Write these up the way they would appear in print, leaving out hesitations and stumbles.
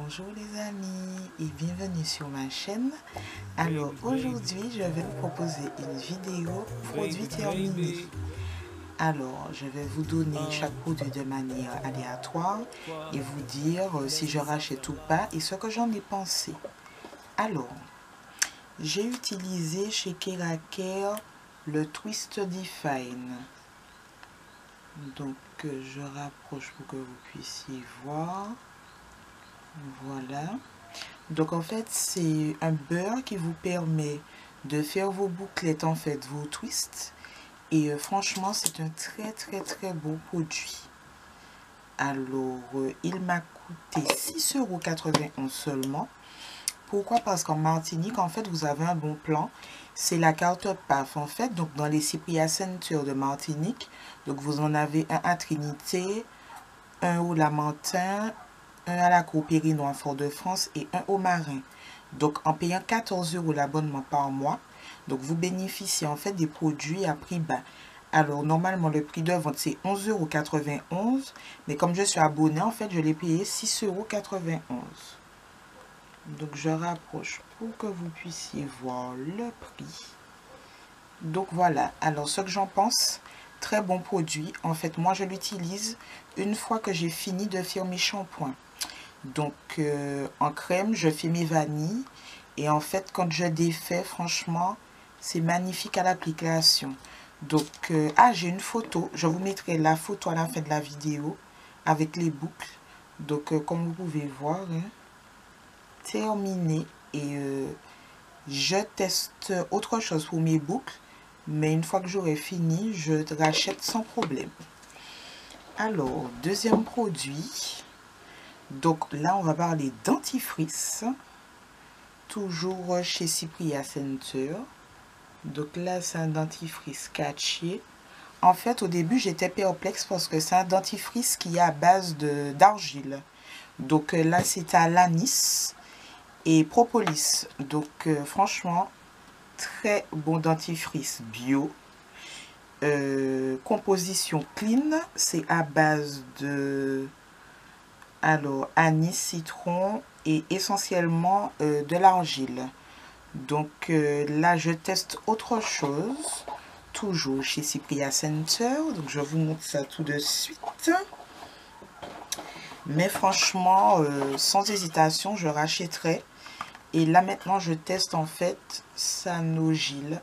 Bonjour les amis et bienvenue sur ma chaîne. Alors aujourd'hui je vais vous proposer une vidéo produit terminé. Alors je vais vous donner chaque produit de manière aléatoire et vous dire si je rachète ou pas et ce que j'en ai pensé. Alors j'ai utilisé chez Keraker le Twist Define. Donc je rapproche pour que vous puissiez voir. Voilà. Donc en fait c'est un beurre qui vous permet de faire vos bouclettes, en fait vos twists. Et franchement c'est un très beau produit. Alors il m'a coûté 6,91 € seulement. Pourquoi? Parce qu'en Martinique en fait vous avez un bon plan. C'est la carte PAF en fait. Donc dans les Cypria Center de Martinique. Donc vous en avez un à Trinité, un au Lamentin, un à la Cour Périnois Fort-de-France et un au Marin. Donc en payant 14 € l'abonnement par mois, donc vous bénéficiez en fait des produits à prix bas. Alors normalement le prix de vente c'est 11,91 €, mais comme je suis abonné en fait je l'ai payé 6,91 €. Donc je rapproche pour que vous puissiez voir le prix. Donc voilà, alors ce que j'en pense, très bon produit. En fait moi je l'utilise une fois que j'ai fini de faire mes shampoings. Donc en crème je fais mes vanilles et en fait quand je défais franchement c'est magnifique à l'application. Donc j'ai une photo, je vous mettrai la photo à la fin de la vidéo avec les boucles. Donc comme vous pouvez voir, hein, terminé. Et je teste autre chose pour mes boucles, mais une fois que j'aurai fini je rachète sans problème. Alors deuxième produit. Donc là, on va parler dentifrice, toujours chez Cypria Center. Donc là, c'est un dentifrice catché. En fait, au début, j'étais perplexe parce que c'est un dentifrice qui est à base d'argile. Donc là, c'est à l'anis et propolis. Donc franchement, très bon dentifrice bio. Composition clean, c'est à base de... Alors, anis, citron et essentiellement de l'argile. Donc là, je teste autre chose. Toujours chez Cypria Center. Donc, je vous montre ça tout de suite. Mais franchement, sans hésitation, je rachèterai. Et là, maintenant, je teste en fait Sanogil.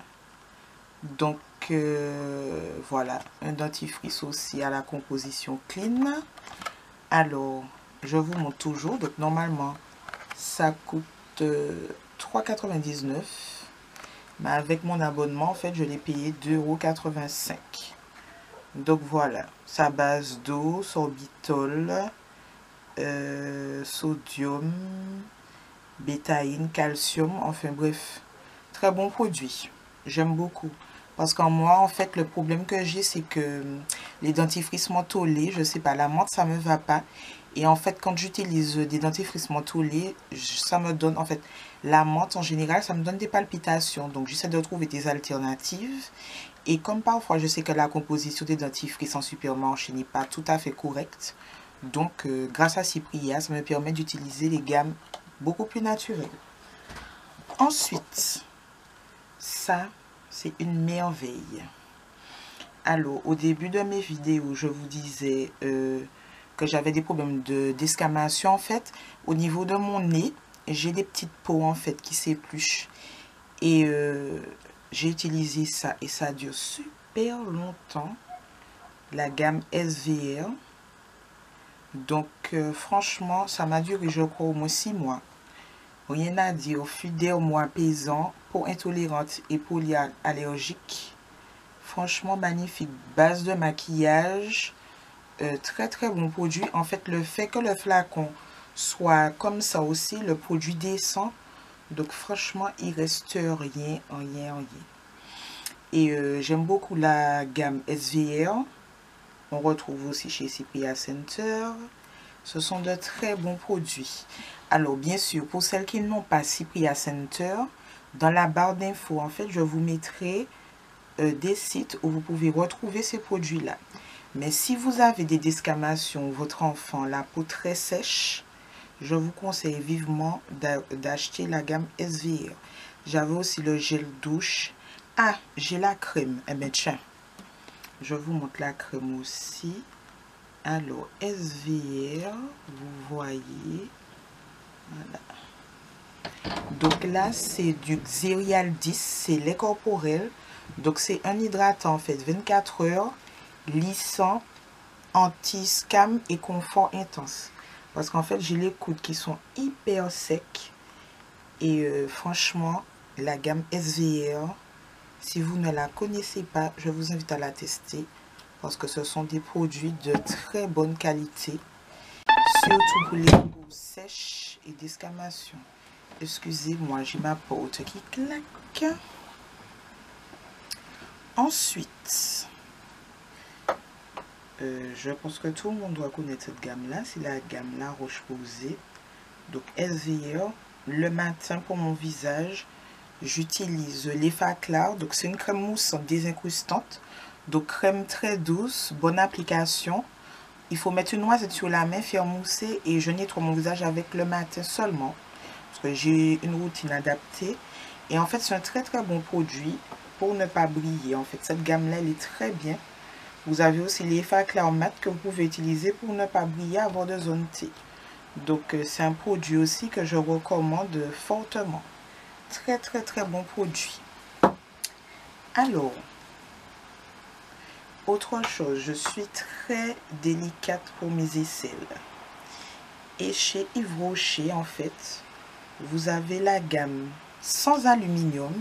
Donc, voilà. Un dentifrice aussi à la composition clean. Alors... je vous montre toujours. Donc normalement ça coûte 3,99 €, mais avec mon abonnement en fait je l'ai payé 2,85 €. Donc voilà, sa base d'eau, sorbitol, sodium, bétaïne, calcium, enfin bref, très bon produit. J'aime beaucoup. Parce qu'en moi, en fait, le problème que j'ai, c'est que les dentifrices mentholés, je sais pas, la menthe, ça me va pas. Et en fait, quand j'utilise des dentifrices mentholés, ça me donne, en fait, la menthe en général, ça me donne des palpitations. Donc, j'essaie de trouver des alternatives. Et comme parfois, je sais que la composition des dentifrices en supermarché n'est pas tout à fait correcte. Donc, grâce à Cypria, ça me permet d'utiliser les gammes beaucoup plus naturelles. Ensuite, ça, c'est une merveille. Alors, au début de mes vidéos, je vous disais que j'avais des problèmes d'escamation, en fait. Au niveau de mon nez, j'ai des petites peaux, en fait, qui s'épluchent. Et j'ai utilisé ça, et ça dure super longtemps. La gamme SVR. Donc, franchement, ça m'a duré, je crois, au moins 6 mois. Rien à dire, fidèle, apaisant, peau intolérante et polyallergique. Franchement magnifique. Base de maquillage. Très bon produit. En fait, le fait que le flacon soit comme ça aussi, le produit descend. Donc franchement, il reste rien. Et j'aime beaucoup la gamme SVR. On retrouve aussi chez Cypria Center. Ce sont de très bons produits. Alors, bien sûr, pour celles qui n'ont pas Cypria Center, dans la barre d'infos, en fait, je vous mettrai des sites où vous pouvez retrouver ces produits-là. Mais si vous avez des desquamations, votre enfant, la peau très sèche, je vous conseille vivement d'acheter la gamme SVR. J'avais aussi le gel douche. Ah, j'ai la crème. Eh bien, tiens, je vous montre la crème aussi. Alors, SVR, vous voyez. Voilà. Donc là, c'est du Xerial 10, c'est lait corporel. Donc, c'est un hydratant, en fait, 24 heures, lissant, anti-scam et confort intense. Parce qu'en fait, j'ai les coudes qui sont hyper secs. Et franchement, la gamme SVR, si vous ne la connaissez pas, je vous invite à la tester. Parce que ce sont des produits de très bonne qualité. Surtout pour les peaux sèches et descamations. Excusez-moi, j'ai ma porte qui claque. Ensuite, je pense que tout le monde doit connaître cette gamme-là. C'est la gamme La Roche-Posay. Donc SVR. Le matin pour mon visage, j'utilise l'Effaclar. Donc c'est une crème moussante désincrustante. Donc crème très douce, bonne application. Il faut mettre une noisette sur la main, faire mousser et je nettoie mon visage avec le matin seulement. Parce que j'ai une routine adaptée. Et en fait, c'est un très très bon produit pour ne pas briller. En fait, cette gamme-là, elle est très bien. Vous avez aussi les Effaclar mat que vous pouvez utiliser pour ne pas briller, avoir de zone T. Donc, c'est un produit aussi que je recommande fortement. Très très très bon produit. Alors, autre chose, je suis très délicate pour mes aisselles. Et chez Yves Rocher, en fait, vous avez la gamme sans aluminium.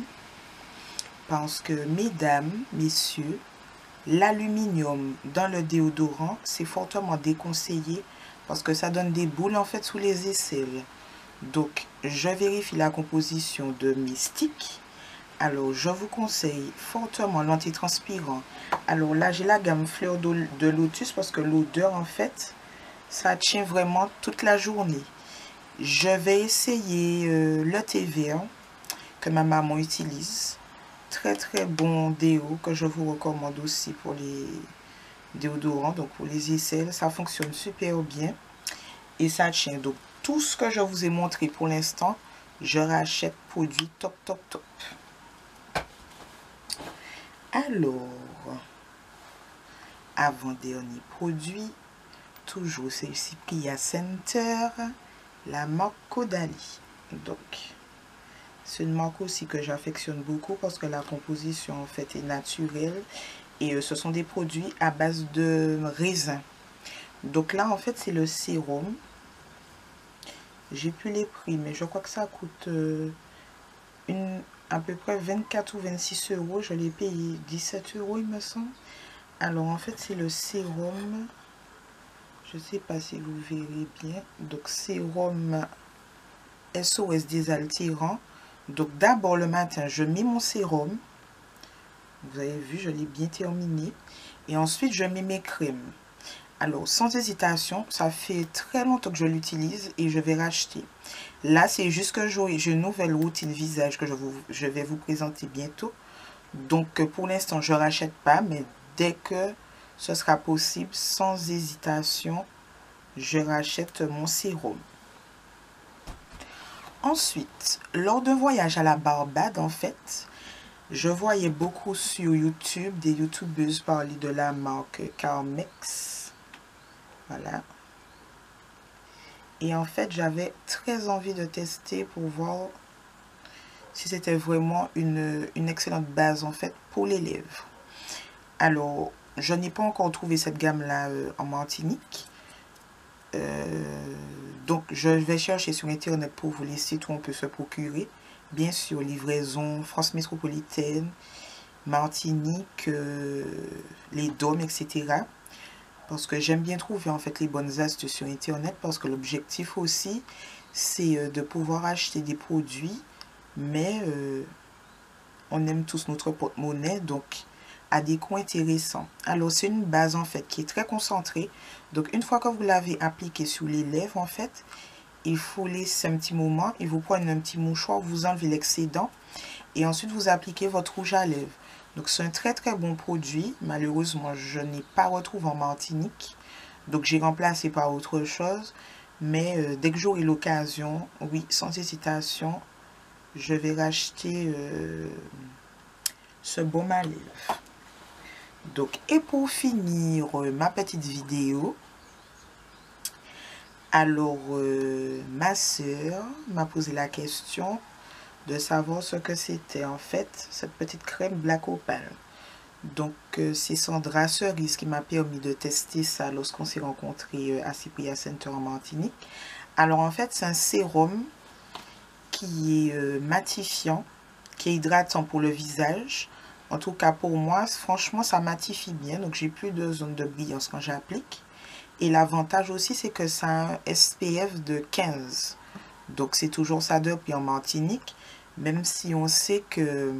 Parce que, mesdames, messieurs, l'aluminium dans le déodorant, c'est fortement déconseillé. Parce que ça donne des boules, en fait, sous les aisselles. Donc, je vérifie la composition de mes sticks. Alors, je vous conseille fortement l'antitranspirant. Alors là, j'ai la gamme Fleur de Lotus parce que l'odeur, en fait, ça tient vraiment toute la journée. Je vais essayer le thé vert que ma maman utilise. Très, très bon déo que je vous recommande aussi pour les déodorants. Donc, pour les aisselles, ça fonctionne super bien. Et ça tient. Donc, tout ce que je vous ai montré pour l'instant, je rachète produit top, top, top. Alors, avant-dernier produit, toujours celui-ci, Pia Center, la marque Caudalie. Donc, c'est une marque aussi que j'affectionne beaucoup parce que la composition en fait est naturelle et ce sont des produits à base de raisin. Donc là, en fait, c'est le sérum. J'ai plus les prix, mais je crois que ça coûte à peu près 24 ou 26 euros. Je l'ai payé 17 euros, il me semble. Alors, en fait, c'est le sérum. Je ne sais pas si vous verrez bien. Donc, sérum SOS désaltérant. Donc, d'abord, le matin, je mets mon sérum. Vous avez vu, je l'ai bien terminé. Et ensuite, je mets mes crèmes. Alors, sans hésitation, ça fait très longtemps que je l'utilise et je vais racheter. Là, c'est juste que j'ai une nouvelle routine visage que je vais vous présenter bientôt. Donc, pour l'instant, je ne rachète pas, mais dès que ce sera possible, sans hésitation, je rachète mon sérum. Ensuite, lors d'un voyage à la Barbade, en fait, je voyais beaucoup sur YouTube des youtubeuses parler de la marque Carmex. Voilà. Et en fait, j'avais très envie de tester pour voir si c'était vraiment une excellente base en fait pour les lèvres. Alors, je n'ai pas encore trouvé cette gamme-là en Martinique. Donc, je vais chercher sur Internet pour vous les sites où on peut se procurer. Bien sûr, livraison France métropolitaine, Martinique, les DOM, etc. Parce que j'aime bien trouver en fait les bonnes astuces sur Internet. Parce que l'objectif aussi, c'est de pouvoir acheter des produits. Mais on aime tous notre porte-monnaie. Donc, à des coûts intéressants. Alors, c'est une base en fait qui est très concentrée. Donc, une fois que vous l'avez appliqué sur les lèvres, en fait, il faut laisser un petit moment. Et vous prenez un petit mouchoir, vous enlevez l'excédent. Et ensuite, vous appliquez votre rouge à lèvres. Donc, c'est un très très bon produit. Malheureusement, je n'ai pas retrouvé en Martinique. Donc, j'ai remplacé par autre chose. Mais dès que j'aurai l'occasion, oui, sans hésitation, je vais racheter ce baume à lèvres. Donc, et pour finir ma petite vidéo, alors ma soeur m'a posé la question de savoir ce que c'était en fait cette petite crème Black Opal. Donc c'est Sandra Cerise qui m'a permis de tester ça lorsqu'on s'est rencontrés à Cypria Center en Martinique. Alors en fait c'est un sérum qui est matifiant, qui est hydratant pour le visage. En tout cas pour moi, franchement ça matifie bien, donc j'ai plus de zone de brillance quand j'applique. Et l'avantage aussi c'est que ça a un SPF de 15. Donc c'est toujours ça depuis en Martinique, même si on sait que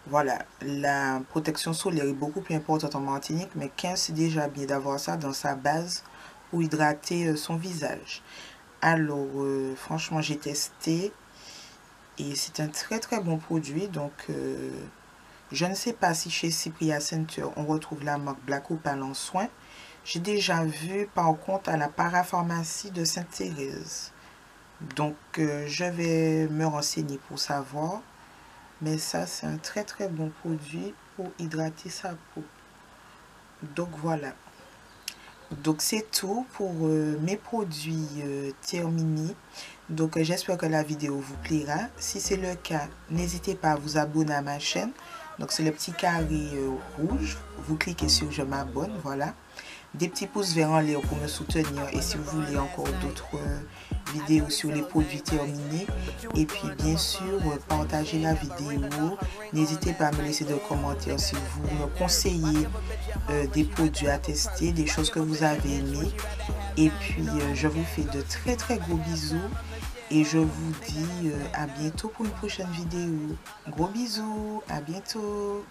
voilà, la protection solaire est beaucoup plus importante en Martinique, mais 15 c'est déjà bien d'avoir ça dans sa base pour hydrater son visage. Alors franchement j'ai testé et c'est un très très bon produit. Donc je ne sais pas si chez Cypria Center on retrouve la marque Black Opal en soins. J'ai déjà vu par contre à la parapharmacie de Sainte-Thérèse. Donc je vais me renseigner pour savoir. Mais ça c'est un très très bon produit pour hydrater sa peau. Donc voilà. Donc c'est tout pour mes produits terminés. Donc j'espère que la vidéo vous plaira. Si c'est le cas, n'hésitez pas à vous abonner à ma chaîne. Donc c'est le petit carré rouge. Vous cliquez sur je m'abonne, voilà. Des petits pouces verts en l'air pour me soutenir. Et si vous voulez encore d'autres vidéos sur les produits terminés. Et puis bien sûr, partagez la vidéo. N'hésitez pas à me laisser des commentaires si vous me conseillez des produits à tester, des choses que vous avez aimées. Et puis je vous fais de très très gros bisous. Et je vous dis à bientôt pour une prochaine vidéo. Gros bisous, à bientôt.